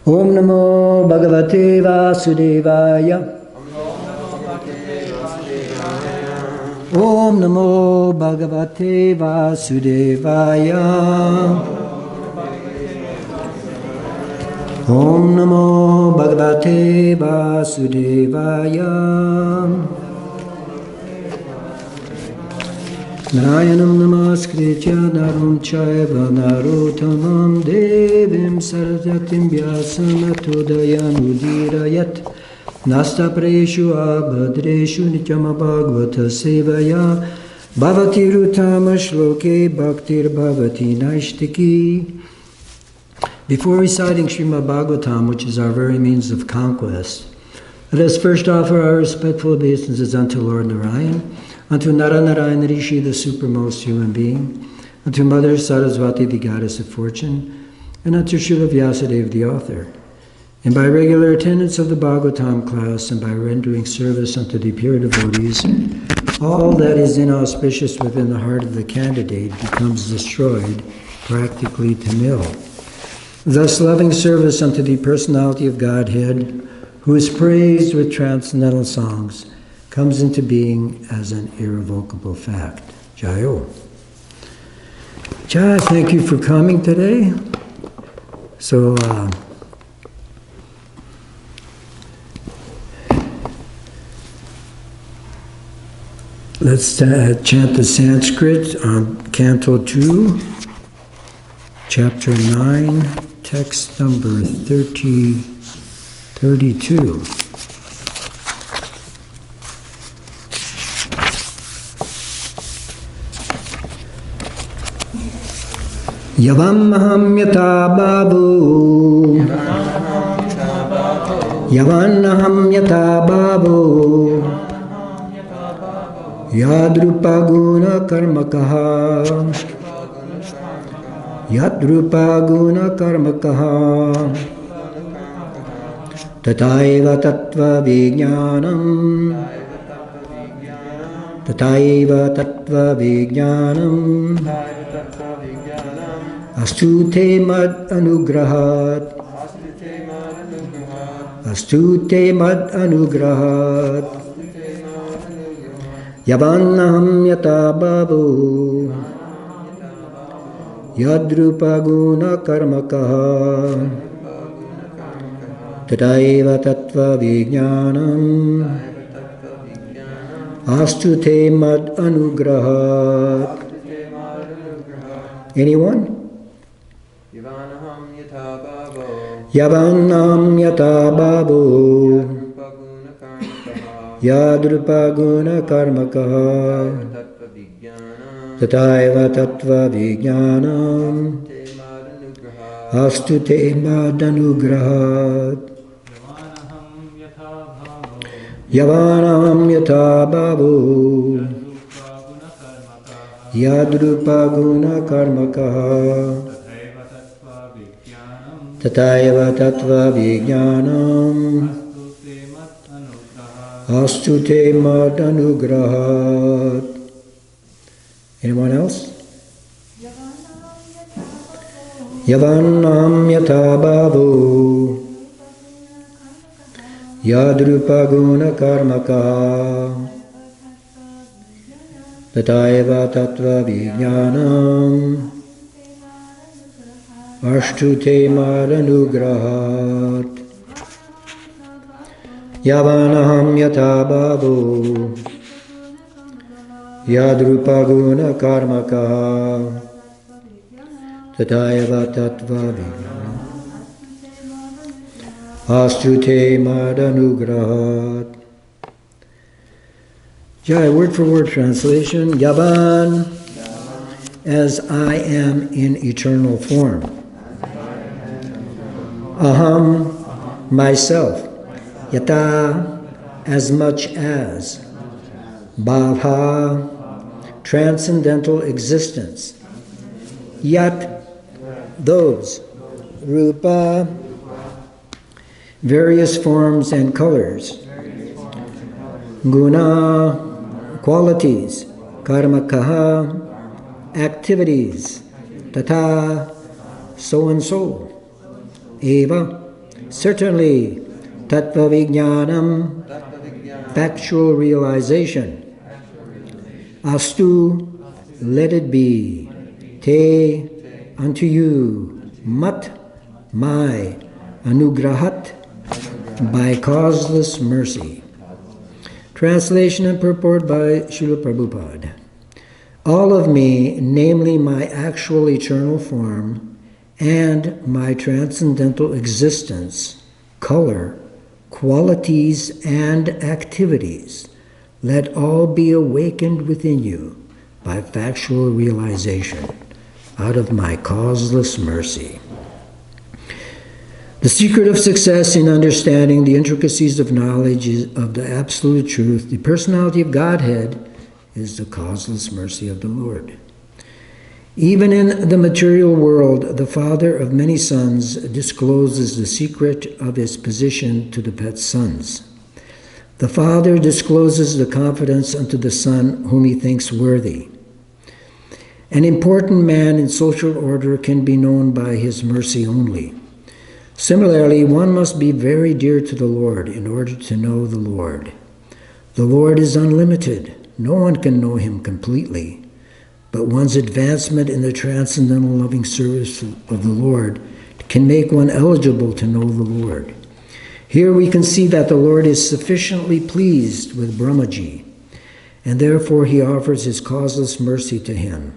Om Namo Bhagavate Vasudevaya. Om Namo Bhagavate Vasudevaya. Om Namo Bhagavate Vasudevaya. Narayanam namaskritya naram chaiva narottamam devim saraswatim vyasam atodayamudirayath nastapreshu abhadreshu nityam bhagavata sevaya bhavati rutama shloke bhaktir bhavati naishtiki. Before reciting Srimad Bhagavatam, which is our very means of conquest, let us first offer our respectful obeisances unto Lord Narayan, unto Naranarayan Rishi, the supremmost human being, unto Mother Saraswati, the goddess of fortune, and unto Srila Vyasadeva, the author. And by regular attendance of the Bhagavatam class and by rendering service unto the pure devotees, all that is inauspicious within the heart of the candidate becomes destroyed practically to nil. Thus, loving service unto the Personality of Godhead, who is praised with transcendental songs, comes into being as an irrevocable fact. Jayo. Jai, thank you for coming today. So, let's chant the Sanskrit on Canto 2, Chapter 9, text number 32. Yāvān yathā-bhāvo. Yāvān yathā-bhāvo. yad-rūpa-guṇa-karmakaḥ. yad-rūpa-guṇa-karmakaḥ. tathaiva tattva-vijñānam. tathaiva tattva-vijñānam. Astu mad-anugrahāt. Astu mad-anugrahāt. Yāvān ahaṁ yathā-bhāvo. yad-rūpa-guṇa-karmakaḥ. tathaiva tattva-vijñānam. Astu mad-anugrahāt. Anyone? Yāvān yathā-bhāvo. yad-rūpa-guṇa-karmakaḥ. tathaiva tattva-vijñānam. astu mad-anugrahāt. Yāvān yathā-bhāvo. yad-rūpa-guṇa-karmakaḥ. tathaiva tattva-vijñānam. astu mad-anugrahāt. Anyone else? Yāvān yathā-bhāvo. yad-rūpa-guṇa-karmakaḥ. tathaiva tattva-vijñānam. astu mad-anugrahāt. Yāvān yathā-bhāvo. yad-rūpa-guṇa-karmakaḥ. tathaiva tattva-vijñānam. astu mad-anugrahāt. Jai, word for word translation. Yāvān, as I am in eternal form. Aham, myself. Yathā, as much as. Bhāvaḥ, transcendental existence. Yat, those. Rūpa, various forms and colors. Guna, qualities. Karmakaḥ, activities. Tathā, so and so. Eva, Certainly, tattva-vijñānam, factual realization. Astu, let it be. Te, unto you. mad-anugrahāt, by causeless mercy. Translation and purport by Srila Prabhupada. All of me, namely my actual eternal form, and my transcendental existence, color, qualities, and activities, let all be awakened within you by factual realization out of my causeless mercy. The secret of success in understanding the intricacies of knowledge of the absolute truth, the personality of Godhead, is the causeless mercy of the Lord. Even in the material world, the father of many sons discloses the secret of his position to the pet sons. The father discloses the confidence unto the son whom he thinks worthy. An important man in social order can be known by his mercy only. Similarly, one must be very dear to the Lord in order to know the Lord. The Lord is unlimited. No one can know him completely, but one's advancement in the transcendental loving service of the Lord can make one eligible to know the Lord. Here we can see that the Lord is sufficiently pleased with Brahmājī, and therefore he offers his causeless mercy to him,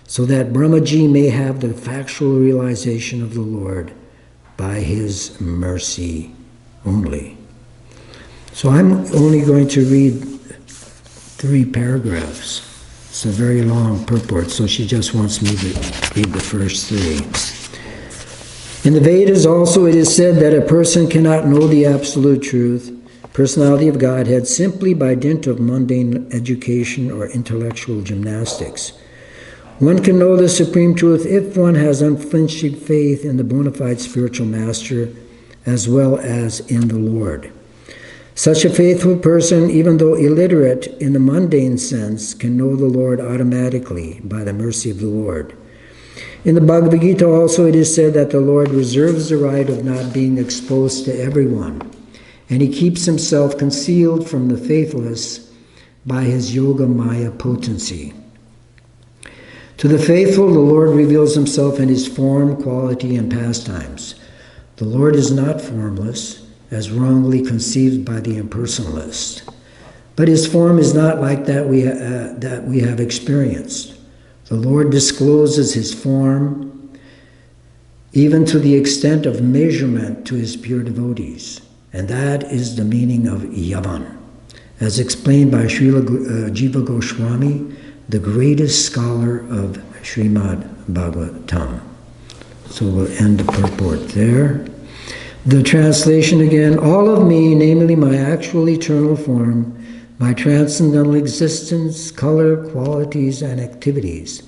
so that Brahmājī may have the factual realization of the Lord by his mercy only. So I'm only going to read 3 paragraphs. It's a very long purport, so she just wants me to read the first 3. In the Vedas also it is said that a person cannot know the absolute truth, personality of Godhead, simply by dint of mundane education or intellectual gymnastics. One can know the supreme truth if one has unflinching faith in the bona fide spiritual master as well as in the Lord. Such a faithful person, even though illiterate in the mundane sense, can know the Lord automatically by the mercy of the Lord. In the Bhagavad Gita also it is said that the Lord reserves the right of not being exposed to everyone, and he keeps himself concealed from the faithless by his yoga maya potency. To the faithful, the Lord reveals himself in his form, quality, and pastimes. The Lord is not formless, as wrongly conceived by the impersonalist. But his form is not like that we have experienced. The Lord discloses his form even to the extent of measurement to his pure devotees. And that is the meaning of yāvān, as explained by Srila Jiva Goswami, the greatest scholar of Srimad Bhagavatam. So we'll end the purport there. The translation again, all of me, namely my actual eternal form, my transcendental existence, color, qualities, and activities,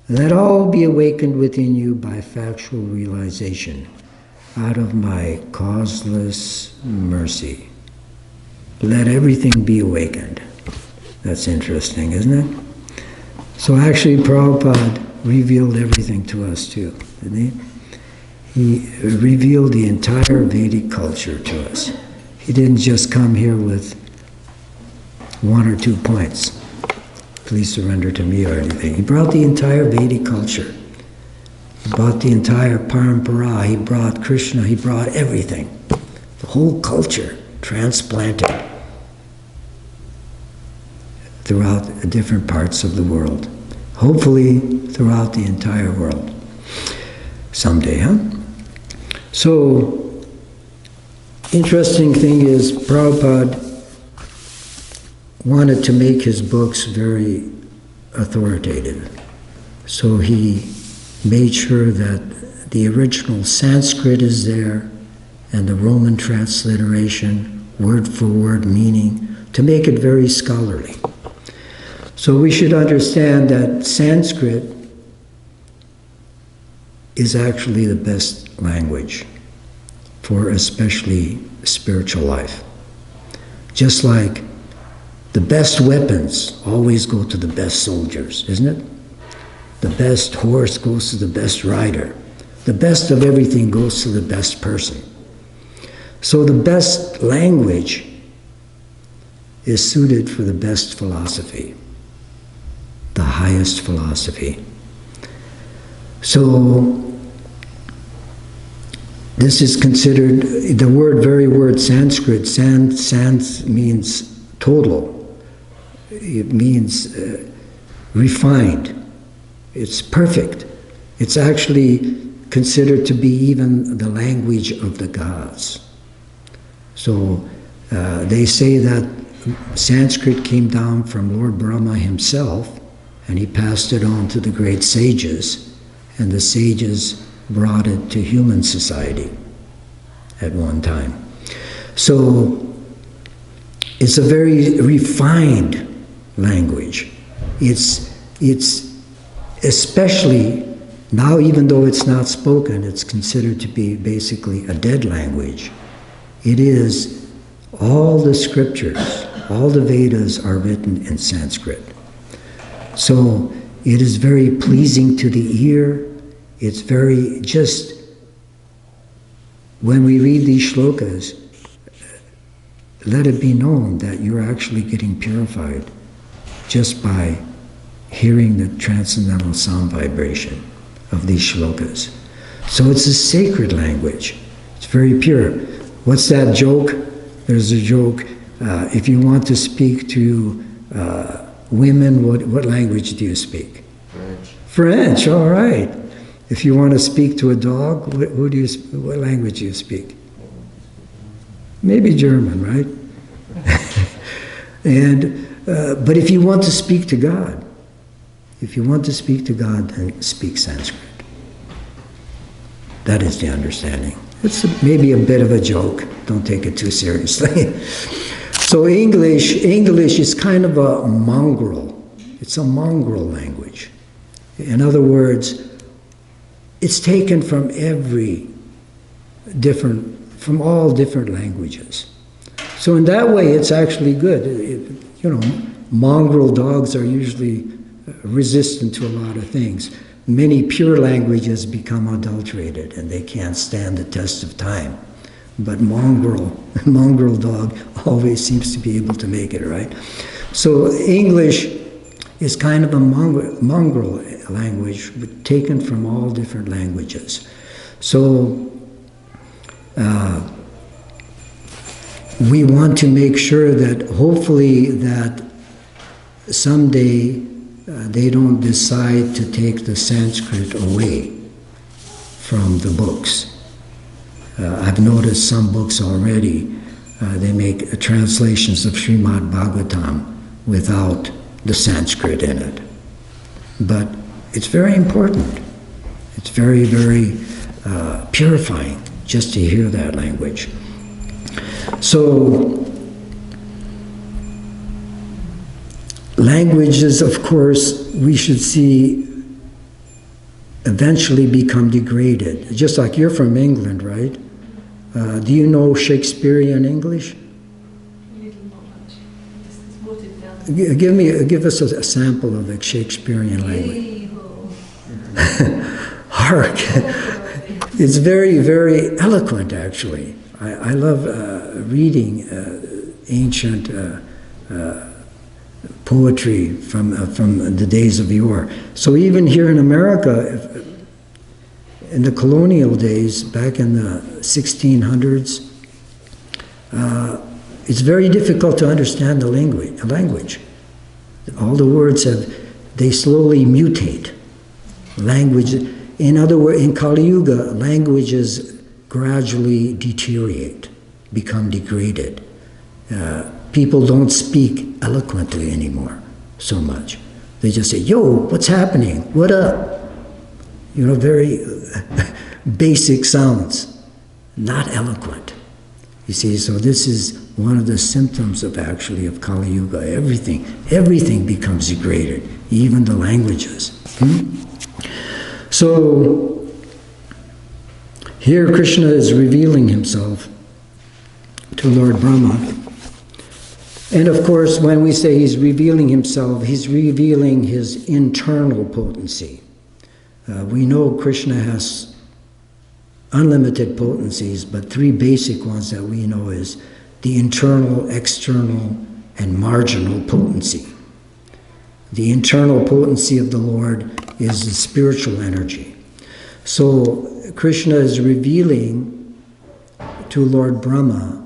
let all be awakened within you by factual realization out of my causeless mercy. Let everything be awakened. That's interesting, isn't it? So actually Prabhupada revealed everything to us too, didn't he? He revealed the entire Vedic culture to us. He didn't just come here with 1 or 2 points. Please surrender to me or anything. He brought the entire Vedic culture. He brought the entire parampara. He brought Krishna. He brought everything. The whole culture transplanted throughout different parts of the world. Hopefully throughout the entire world. Someday, huh? So, interesting thing is Prabhupada wanted to make his books very authoritative. So he made sure that the original Sanskrit is there and the Roman transliteration, word for word meaning, to make it very scholarly. So we should understand that Sanskrit is actually the best language for especially spiritual life. Just like the best weapons always go to the best soldiers, isn't it? The best horse goes to the best rider. The best of everything goes to the best person. So the best language is suited for the best philosophy, the highest philosophy. So this is considered, the very word Sanskrit, sans means total. It means refined. It's perfect. It's actually considered to be even the language of the gods. So they say that Sanskrit came down from Lord Brahma himself, and he passed it on to the great sages, and the sages brought it to human society at one time. So it's a very refined language. It's especially now, even though it's not spoken, it's considered to be basically a dead language. It is, all the scriptures, all the Vedas are written in Sanskrit. So it is very pleasing to the ear. It's very, just when we read these shlokas, let it be known that you're actually getting purified just by hearing the transcendental sound vibration of these shlokas. So it's a sacred language. It's very pure. What's that joke? There's a joke. If you want to speak to women, what language do you speak? French. French, all right. If you want to speak to a dog, what language do you speak? Maybe German, right? But if you want to speak to God, then speak Sanskrit. That is the understanding. It's maybe a bit of a joke. Don't take it too seriously. So English is kind of a mongrel. It's a mongrel language. In other words, it's taken from from all different languages. So in that way, it's actually good. Mongrel dogs are usually resistant to a lot of things. Many pure languages become adulterated and they can't stand the test of time. But mongrel dog always seems to be able to make it, right? So English is kind of a mongrel language, but taken from all different languages. So we want to make sure that hopefully that someday they don't decide to take the Sanskrit away from the books. I've noticed some books already, they make translations of Srimad Bhagavatam without the Sanskrit in it. But it's very important. It's very, very purifying just to hear that language. So, languages, of course, we should see eventually become degraded. Just like you're from England, right? Do you know Shakespearean English? Give us a sample of the Shakespearean language. Hark! It's very, very eloquent, actually. I love reading ancient poetry from the days of yore. So even here in America, in the colonial days, back in the 1600s, it's very difficult to understand the language. All the words they slowly mutate. Language, in other words, in Kali Yuga, languages gradually deteriorate, become degraded. People don't speak eloquently anymore so much. They just say, "Yo, what's happening? What up?" Very basic sounds, not eloquent. You see, so this is one of the symptoms of Kali Yuga. Everything becomes degraded, even the languages. So here Krishna is revealing himself to Lord Brahma. And of course, when we say he's revealing himself, he's revealing his internal potency. We know Krishna has unlimited potencies, but three basic ones that we know is the internal, external, and marginal potency. The internal potency of the Lord is the spiritual energy. So Krishna is revealing to Lord Brahma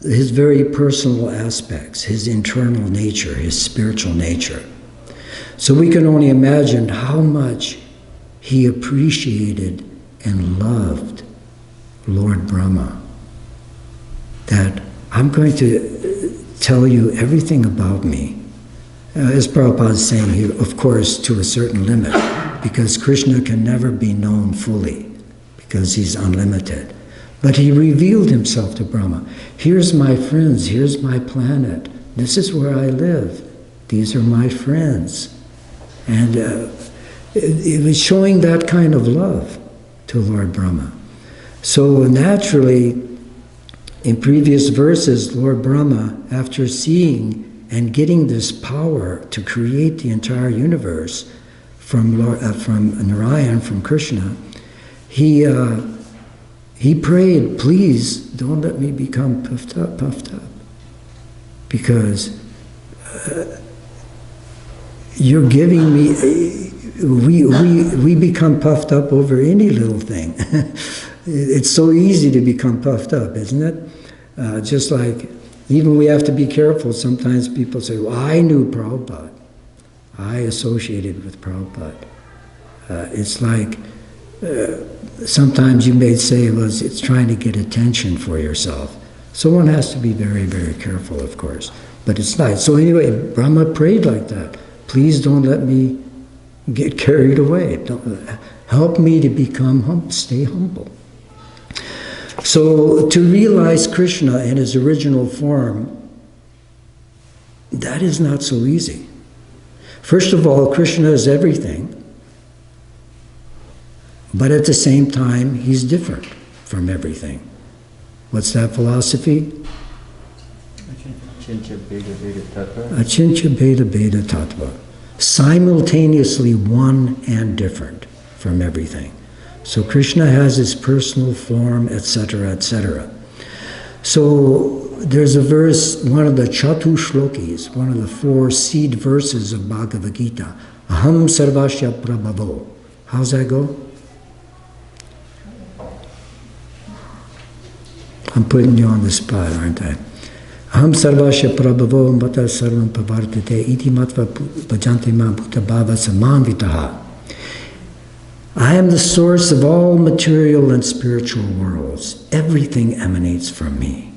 his very personal aspects, his internal nature, his spiritual nature. So we can only imagine how much he appreciated and loved Lord Brahma. That I'm going to tell you everything about me. As Prabhupada is saying here, of course, to a certain limit, because Krishna can never be known fully, because he's unlimited. But he revealed himself to Brahma. Here's my friends, here's my planet, this is where I live, these are my friends. And it was showing that kind of love to Lord Brahma. So naturally, in previous verses, Lord Brahma, after seeing and getting this power to create the entire universe from Narayan, from Krishna, he prayed, please don't let me become puffed up, because you're giving me, we become puffed up over any little thing. It's so easy to become puffed up, isn't it? Just like, even we have to be careful. Sometimes people say, well, I knew Prabhupada. I associated with Prabhupada. It's like, sometimes you may say, well, it's trying to get attention for yourself. So one has to be very, very careful, of course. But it's not. So anyway, Brahma prayed like that. Please don't let me get carried away. Help me to become humble, stay humble. So to realize Krishna in his original form, that is not so easy. First of all, Krishna is everything, but at the same time, he's different from everything. What's that philosophy? Achintya bheda bheda tattva. Simultaneously one and different from everything. So Krishna has his personal form, etc., etc. So there's a verse, one of the Chatu Shlokis, one of the 4 seed verses of Bhagavad Gita. Ahaṁ sarvasya prabhavo. How's that go? I'm putting you on the spot, aren't I? Ahaṁ sarvasya prabhavo mata sarvam pavartate iti matva bhajante ma bhuta bhava samanvitaha. I am the source of all material and spiritual worlds. Everything emanates from me.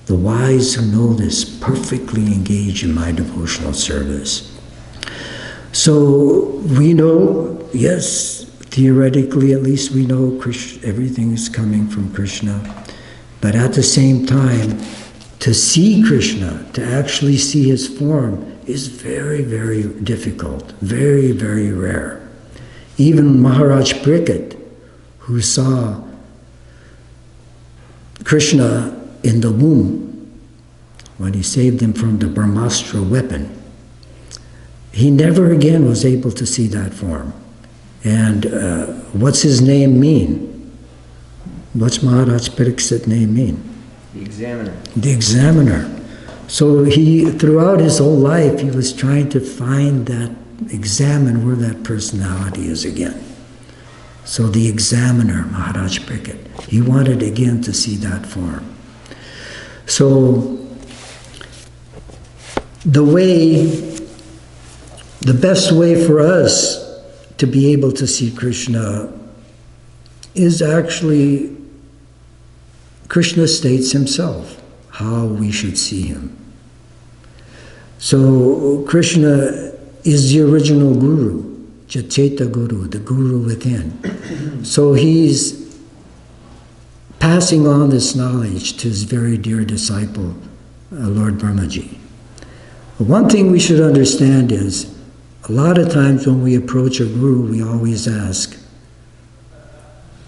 The wise who know this perfectly engage in my devotional service. So we know, yes, theoretically at least we know everything is coming from Krishna. But at the same time, to see Krishna, to actually see his form, is very, very difficult, very, very rare. Even Maharaj Parikshit, who saw Krishna in the womb, when he saved him from the Brahmastra weapon, he never again was able to see that form. And what's his name mean? What's Maharaj Parikshit's name mean? The examiner. The examiner. So he, throughout his whole life, he was trying to find that, examine where that personality is again. So the examiner, Maharaj Parikshit, he wanted again to see that form. So the best way for us to be able to see Krishna is actually, Krishna states himself how we should see him. So Krishna is the original guru, Jacheta Guru, the guru within. So he's passing on this knowledge to his very dear disciple, Lord Brahmājī. One thing we should understand is, a lot of times when we approach a guru, we always ask,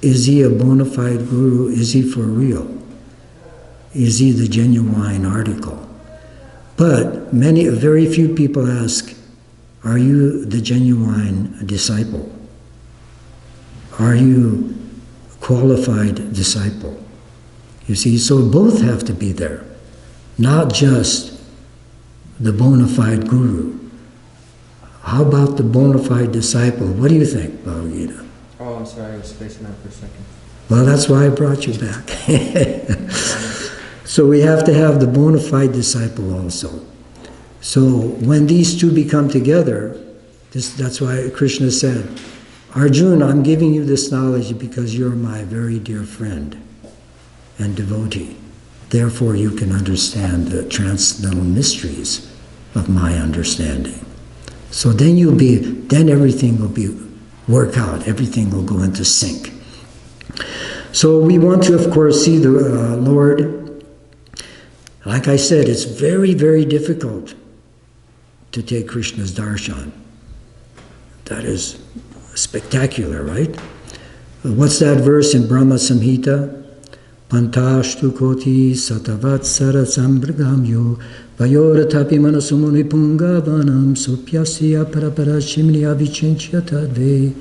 is he a bona fide guru? Is he for real? Is he the genuine article? But very few people ask, are you the genuine disciple? are you qualified disciple? You see, so both have to be there, not just the bona fide guru. How about the bona fide disciple? What do you think, Bhagavad Gita? Oh, I'm sorry, I was spacing out for a second. Well, that's why I brought you back. So we have to have the bona fide disciple also. So when these two become together, that's why Krishna said, Arjuna, I'm giving you this knowledge because you're my very dear friend and devotee. Therefore you can understand the transcendental mysteries of my understanding. So then everything will work out, everything will go into sync. So we want to, of course, see the Lord. Like I said, it's very, very difficult to take Krishna's darshan. That is spectacular, right? What's that verse in Brahma Samhita? Pantashtu koti satavatsara sambragamyo vayoratapi manasumuni pungavanam supyasya paraparashimni avichinchya tadve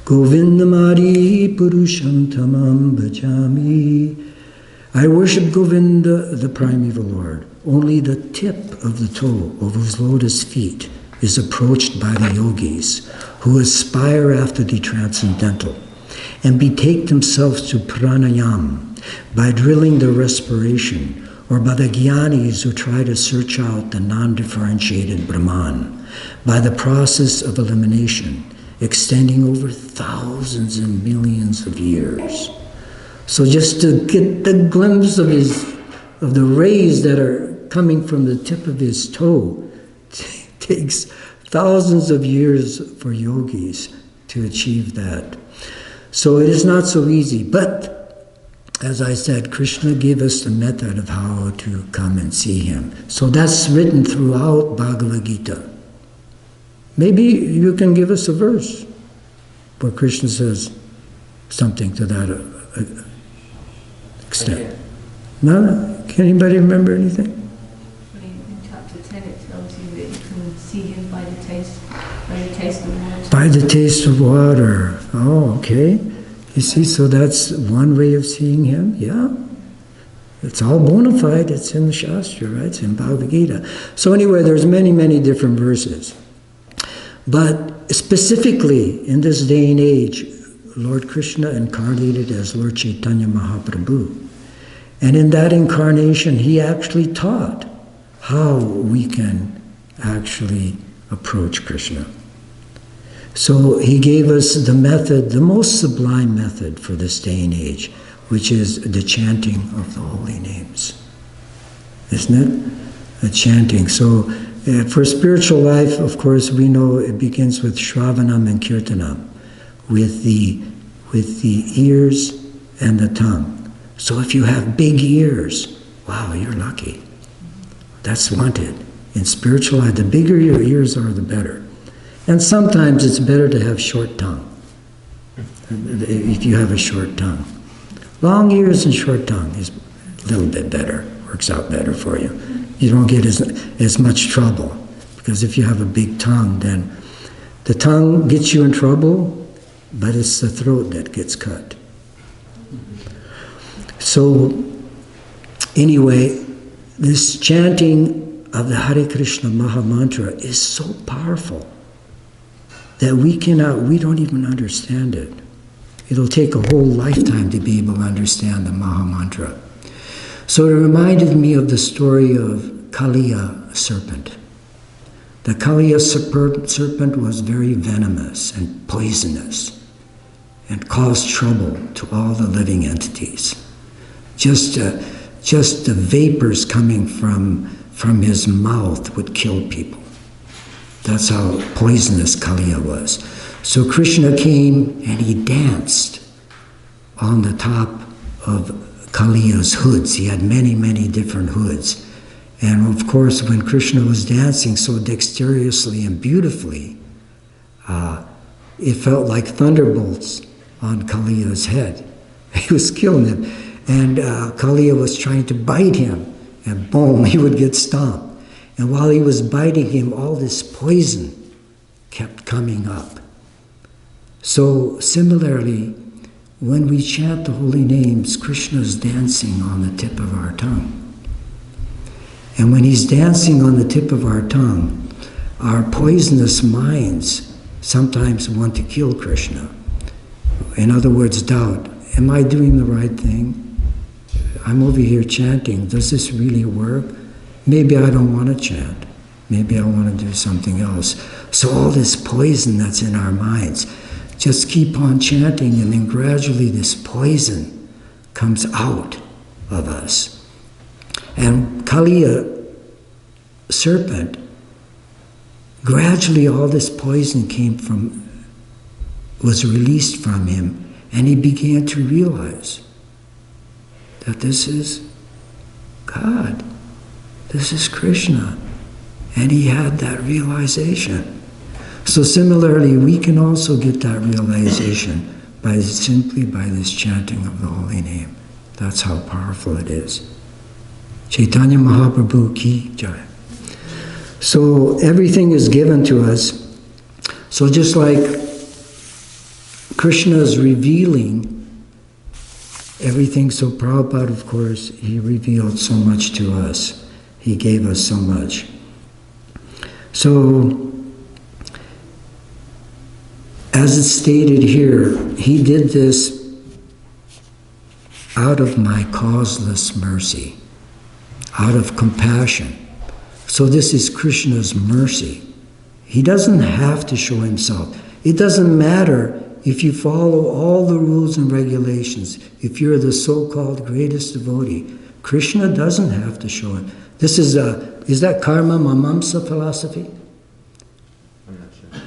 govindamari purusham tamam bhajami. I worship Govinda, the primeval Lord. Only the tip of the toe of his lotus feet is approached by the yogis who aspire after the transcendental and betake themselves to pranayam by drilling the respiration, or by the jnanis who try to search out the non-differentiated Brahman by the process of elimination extending over thousands and millions of years. So just to get the glimpse of the rays that are coming from the tip of his toe takes thousands of years for yogis to achieve that. So it is not so easy, but as I said, Krishna gave us the method of how to come and see him. So that's written throughout Bhagavad Gita. Maybe you can give us a verse where Krishna says something to that extent. No? Can anybody remember anything? In chapter 10 it tells you that you can see him by the taste of water. By the taste of water. Oh, okay. You see, so that's one way of seeing him, yeah. It's all bona fide, it's in the Shastra, right? It's in Bhagavad Gita. So anyway, there's many, many different verses. But specifically, in this day and age, Lord Krishna incarnated as Lord Chaitanya Mahaprabhu. And in that incarnation, he actually taught how we can actually approach Krishna. So he gave us the method, the most sublime method for this day and age, which is the chanting of the holy names. Isn't it? The chanting. So for spiritual life, of course, we know it begins with Shravanam and Kirtanam, with the ears and the tongue. So if you have big ears, wow, you're lucky. That's wanted. In spiritual life, the bigger your ears are, the better. And sometimes it's better to have short tongue, if you have a short tongue. Long ears and short tongue is a little bit better, works out better for you. You don't get as much trouble, because if you have a big tongue, then the tongue gets you in trouble, but it's the throat that gets cut. So anyway, this chanting of the Hare Krishna Maha Mantra is so powerful that we don't even understand it. It'll take a whole lifetime to be able to understand the Maha Mantra. So it reminded me of the story of Kaliya serpent. The Kaliya serpent was very venomous and poisonous and caused trouble to all the living entities. Just the vapors coming from his mouth would kill people. That's how poisonous Kaliya was. So Krishna came and he danced on the top of Kaliya's hoods. He had many, many different hoods. And of course, when Krishna was dancing so dexterously and beautifully, it felt like thunderbolts on Kaliya's head. He was killing him. And Kaliya was trying to bite him, and boom, he would get stomped. And while he was biting him, all this poison kept coming up. So similarly, when we chant the holy names, Krishna is dancing on the tip of our tongue. And when he's dancing on the tip of our tongue, our poisonous minds sometimes want to kill Krishna. In other words, doubt. Am I doing the right thing? I'm over here chanting. Does this really work? Maybe I don't want to chant. Maybe I want to do something else. So all this poison that's in our minds, just keep on chanting, and then gradually this poison comes out of us. And Kaliya serpent, gradually all this poison was released from him, and he began to realize that this is God, this is Krishna, and he had that realization. So similarly, we can also get that realization simply by this chanting of the holy name. That's how powerful it is. Chaitanya Mahaprabhu ki jai. So everything is given to us. So just like Krishna is revealing everything, so Prabhupada, of course, he revealed so much to us. He gave us so much. So, as it's stated here, he did this out of my causeless mercy, out of compassion. So this is Krishna's mercy. He doesn't have to show himself. It doesn't matter if you follow all the rules and regulations, if you're the so-called greatest devotee. Krishna doesn't have to show it. This is that karma mamamsa philosophy? I'm not sure.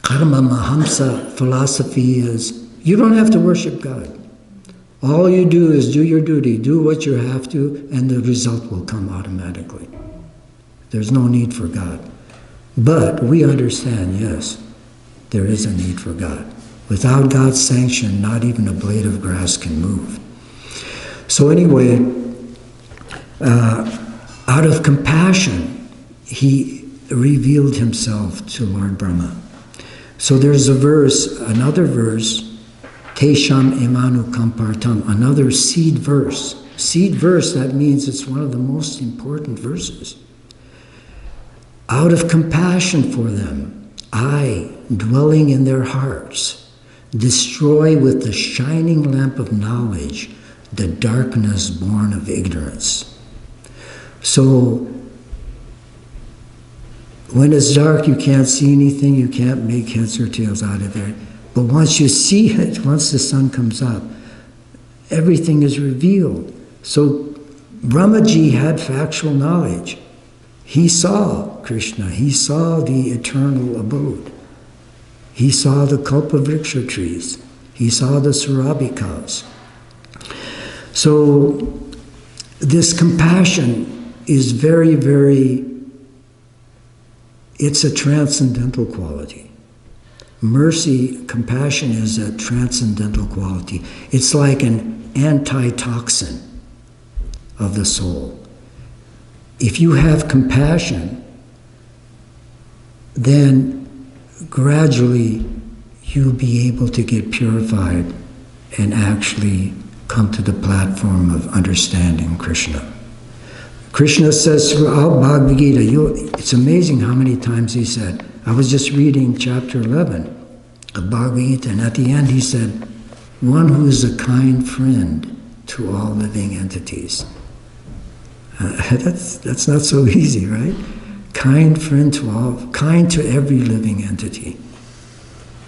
Karma mahamsa philosophy is, you don't have to worship God. All you do is do your duty, do what you have to, and the result will come automatically. There's no need for God. But we understand, yes, there is a need for God. Without God's sanction, not even a blade of grass can move. So anyway, out of compassion, he revealed himself to Lord Brahma. So there's another verse, Tesham emanu kampartam, another seed verse. Seed verse, that means it's one of the most important verses. Out of compassion for them, I, dwelling in their hearts, destroy with the shining lamp of knowledge the darkness born of ignorance. So, when it's dark, you can't see anything, you can't make heads or tails out of it. But once you see it, once the sun comes up, everything is revealed. So, Brahmājī had factual knowledge. He saw Krishna, he saw the eternal abode. He saw the kalpavriksha trees, he saw the surabhi cows. So, this compassion is very, very, it's a transcendental quality. Mercy, compassion is a transcendental quality. It's like an antitoxin of the soul. If you have compassion, then gradually you'll be able to get purified and actually come to the platform of understanding Krishna. Krishna says throughout Bhagavad Gita, it's amazing how many times he said, I was just reading chapter 11 of Bhagavad Gita, and at the end he said, one who is a kind friend to all living entities. That's not so easy, right? Kind friend to all, kind to every living entity.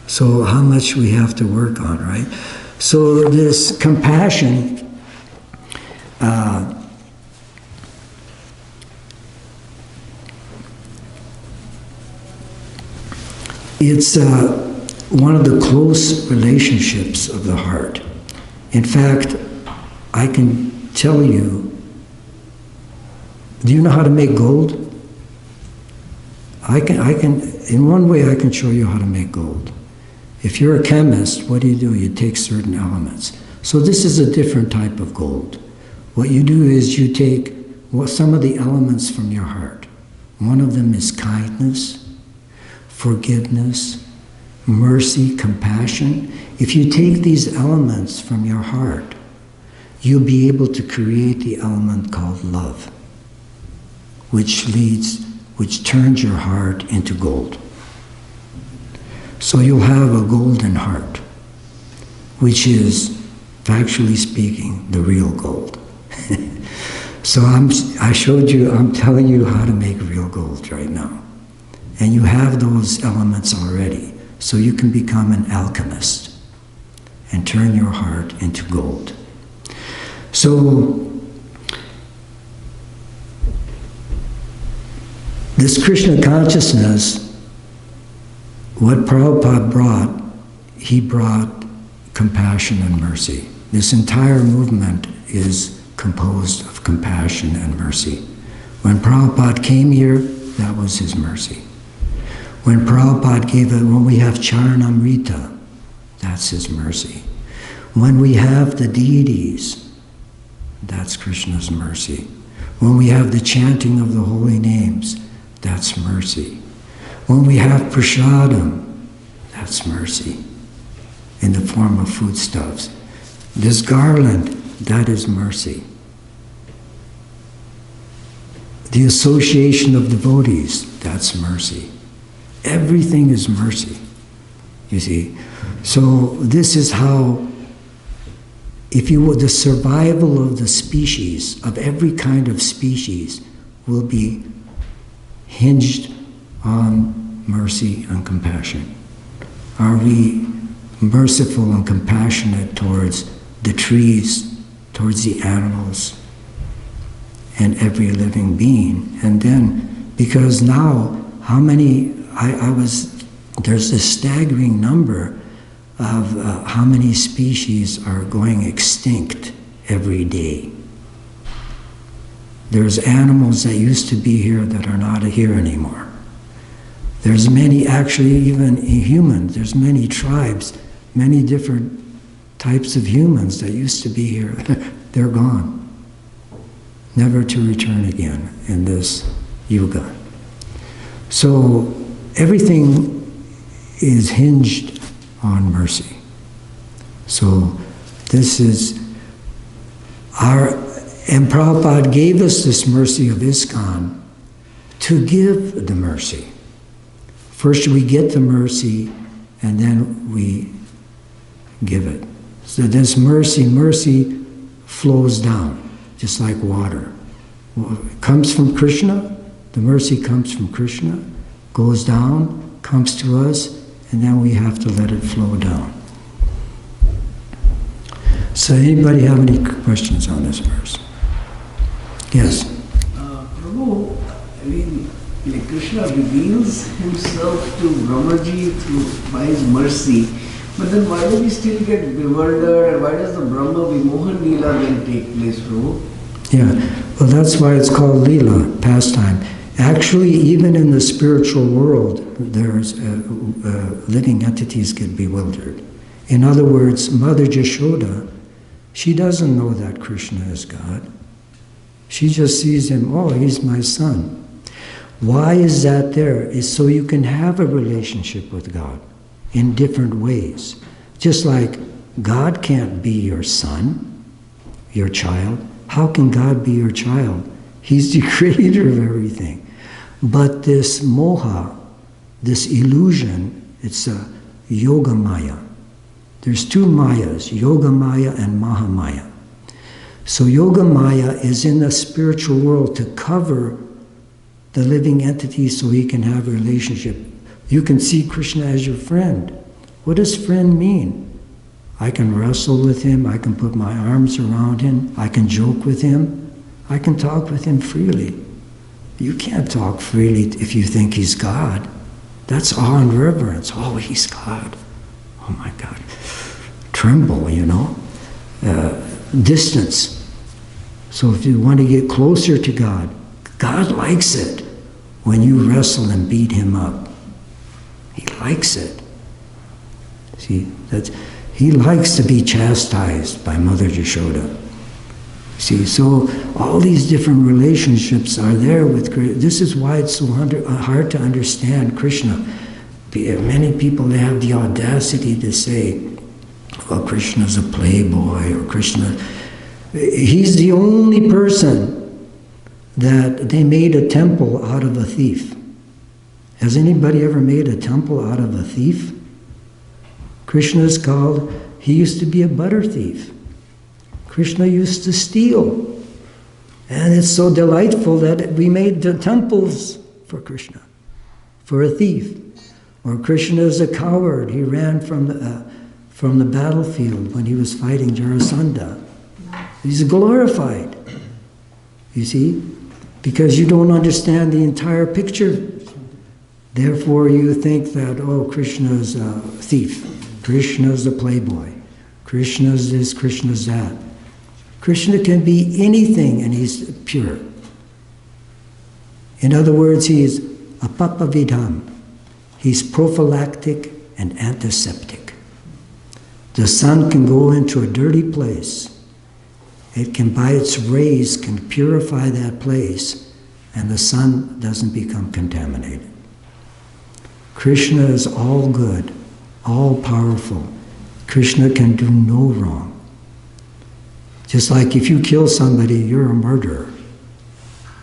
So how much we have to work on, right? So this compassion, it's one of the close relationships of the heart. In fact, I can tell you, do you know how to make gold? I can, in one way I can show you how to make gold. If you're a chemist, what do? You take certain elements. So this is a different type of gold. What you do is you take some of the elements from your heart. One of them is kindness, forgiveness, mercy, compassion. If you take these elements from your heart, you'll be able to create the element called love, which turns your heart into gold. So you'll have a golden heart, which is, factually speaking, the real gold. So I'm telling you how to make real gold right now. And you have those elements already, so you can become an alchemist and turn your heart into gold. So this Krishna consciousness, what Prabhupada brought, he brought compassion and mercy. This entire movement is composed of compassion and mercy. When Prabhupada came here, that was his mercy. When Prabhupada when we have Charanamrita, that's his mercy. When we have the deities, that's Krishna's mercy. When we have the chanting of the holy names, that's mercy. When we have prasadam, that's mercy in the form of foodstuffs. This garland, that is mercy. The association of devotees, that's mercy. Everything is mercy, you see. So this is how, if you will, the survival of the species, of every kind of species, will be hinged on mercy and compassion. Are we merciful and compassionate towards the trees, towards the animals, and every living being? And then, because now, how many, there's a staggering number of how many species are going extinct every day. There's animals that used to be here that are not here anymore. There's many, actually even humans, there's many tribes, many different types of humans that used to be here. They're gone, never to return again in this yuga. So everything is hinged on mercy. So this is and Prabhupada gave us this mercy of ISKCON to give the mercy. First we get the mercy, and then we give it. So this mercy flows down, just like water. It comes from Krishna, the mercy comes from Krishna, goes down, comes to us, and then we have to let it flow down. So anybody have any questions on this verse? Yes? Prabhu, I mean, like Krishna reveals himself to Brahmājī by his mercy, but then why do we still get bewildered, and why does the Brahma Vimohan Leela then take place, Prabhu? Yeah, well that's why it's called Leela, pastime. Actually, even in the spiritual world, there's living entities get bewildered. In other words, Mother Yashoda, she doesn't know that Krishna is God. She just sees him, oh, he's my son. Why is that there? It's so you can have a relationship with God in different ways. Just like God can't be your son, your child. How can God be your child? He's the creator of everything. But this moha, this illusion, it's a yoga maya. There's two mayas, yoga maya and maha maya. So yoga maya is in the spiritual world to cover the living entity so he can have a relationship. You can see Krishna as your friend. What does friend mean? I can wrestle with him, I can put my arms around him, I can joke with him, I can talk with him freely. You can't talk freely if you think he's God. That's awe and reverence. Oh, he's God. Oh my God. Tremble, you know. Distance. So if you want to get closer to God, God likes it when you wrestle and beat him up. He likes it. See, he likes to be chastised by Mother Yashoda. See, so all these different relationships are there with Krishna. This is why it's so hard to understand Krishna. Many people, they have the audacity to say, well, Krishna's a playboy, or Krishna... He's the only person that they made a temple out of a thief. Has anybody ever made a temple out of a thief? Krishna is called, he used to be a butter thief. Krishna used to steal. And it's so delightful that we made the temples for Krishna, for a thief. Or Krishna is a coward. He ran from the battlefield when he was fighting Jarasandha. He's glorified, you see, because you don't understand the entire picture. Therefore you think that, oh, Krishna is a thief. Krishna is a playboy. Krishna is this, Krishna is that. Krishna can be anything and he's pure. In other words, he's apapavidham. He's prophylactic and antiseptic. The sun can go into a dirty place. It can, by its rays, can purify that place, and the sun doesn't become contaminated. Krishna is all good, all powerful. Krishna can do no wrong. Just like if you kill somebody, you're a murderer.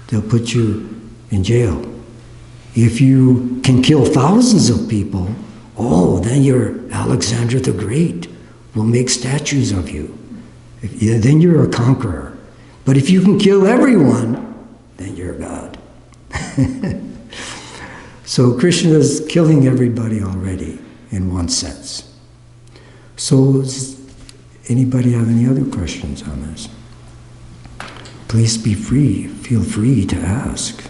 They'll put you in jail. If you can kill thousands of people, oh, then you're Alexander the Great. We'll make statues of you. Then you're a conqueror. But if you can kill everyone, then you're God. So Krishna is killing everybody already, in one sense. So, anybody have any other questions on this? Please be free. Feel free to ask.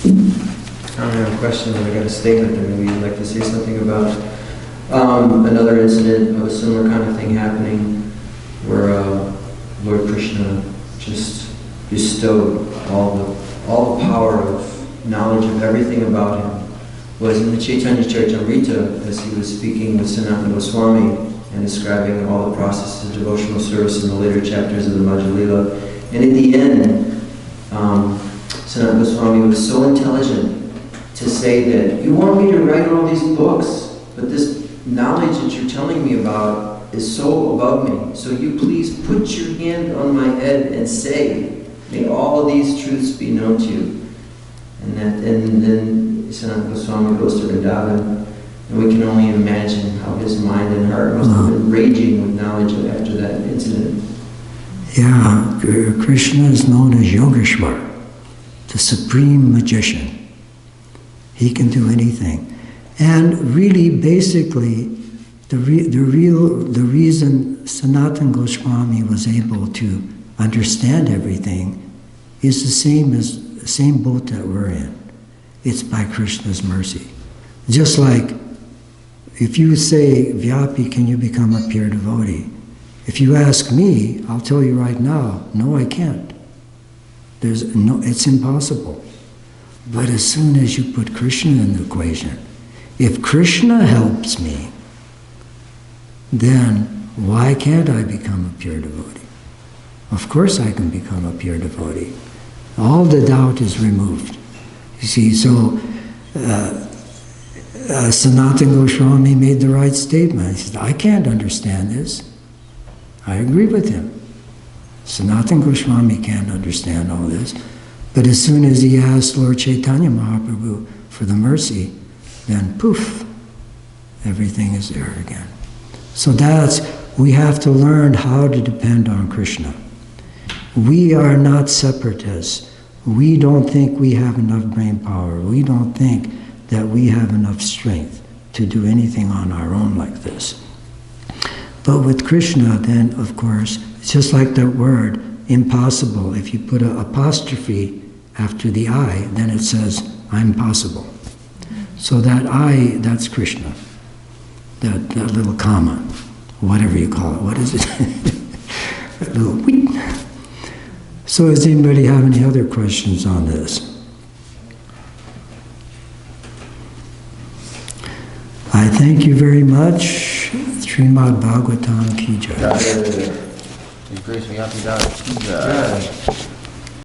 I don't have a question, but I got a statement that maybe you'd like to say something about. Another incident of a similar kind of thing happening where Lord Krishna just bestowed all the power of knowledge of everything about him was in the Chaitanya Charitamrita as he was speaking with Sanatana Goswami and describing all the processes of devotional service in the later chapters of the Madhya Lila. And in the end, Sanatana Goswami was so intelligent to say that you want me to write all these books, but this knowledge that you're telling me about is so above me. So you please put your hand on my head and say, may all of these truths be known to you. And then Sanatana Goswami goes to Vrindaban, and we can only imagine how his mind and heart must have been raging with knowledge after that incident. Yeah, Krishna is known as Yogeshwar, the supreme magician. He can do anything. And really, basically, the reason Sanatana Goswami was able to understand everything is the same boat that we're in. It's by Krishna's mercy. Just like if you say, Vyapi, can you become a pure devotee? If you ask me, I'll tell you right now, no, I can't. It's impossible. But as soon as you put Krishna in the equation, if Krishna helps me, then why can't I become a pure devotee? Of course I can become a pure devotee. All the doubt is removed. You see, so Sanatana Goswami made the right statement. He said, I can't understand this. I agree with him. Sanatana Goswami can't understand all this. But as soon as he asked Lord Chaitanya Mahaprabhu for the mercy, then poof, everything is there again. So we have to learn how to depend on Krishna. We are not separatists. We don't think we have enough brain power. We don't think that we have enough strength to do anything on our own like this. But with Krishna, then, of course, it's just like that word, impossible. If you put an apostrophe after the I, then it says, I'm possible. So that I, that's Krishna. That little comma, whatever you call it. What is it? That little wheat. So does anybody have any other questions on this? I thank you very much. Srimad Bhagavatam Ki Jai. His Grace Vyapi Ki Jai.